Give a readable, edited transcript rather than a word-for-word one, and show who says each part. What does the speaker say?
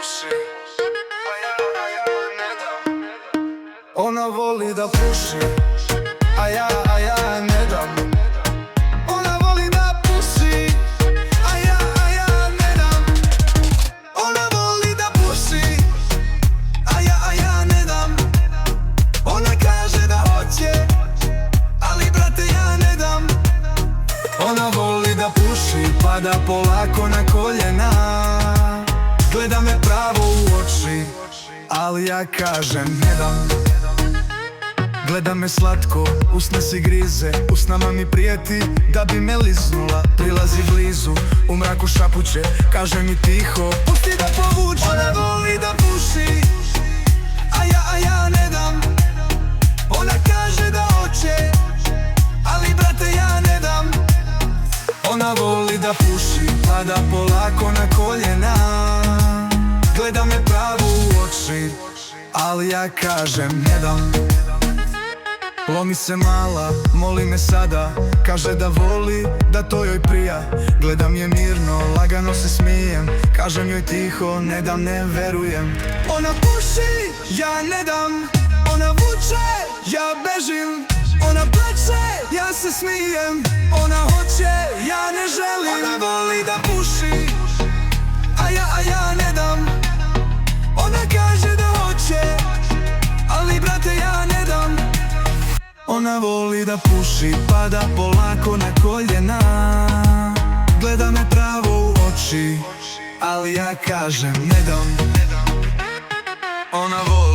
Speaker 1: puši, ne dam. Ona voli da puši, a ja ne dam. Ona voli da puši, a ja ne dam. Ona voli da puši, a ja ne dam. Ona kaže da hoće, ali brate ja ne dam. Ona voli da puši, pada polako na koljena. Gleda me pravo u oči, ali ja kažem ne dam. Gleda me slatko, usne si grize, usnama mi prijeti da bi me liznula. Prilazi blizu, u mraku šapuće, kaže mi tiho, pusti da povuče. Ona voli da puši, a ja ne dam. Ona kaže da hoće, ali brate ja ne dam. Ona voli da puši, pada polako na koljena. Gleda me pravo u oči, ali ja kažem ne dam. Lomi se mala, moli me sada, kaže da voli, da to joj prija. Gledam je mirno, lagano se smijem, kažem joj tiho, ne dam, ne verujem. Ona puši, ja ne dam. Ona vuče, ja bežim. Ona plače, ja se smijem. Ona hoće, ja ne želim. Ona voli da puši, a ja ne dam. Ona kaže da hoće, ali brate ja ne dam. Ona voli da puši, pada polako na koljena. Gleda me pravo u oči, ali ja kažem ne dam. Ona voli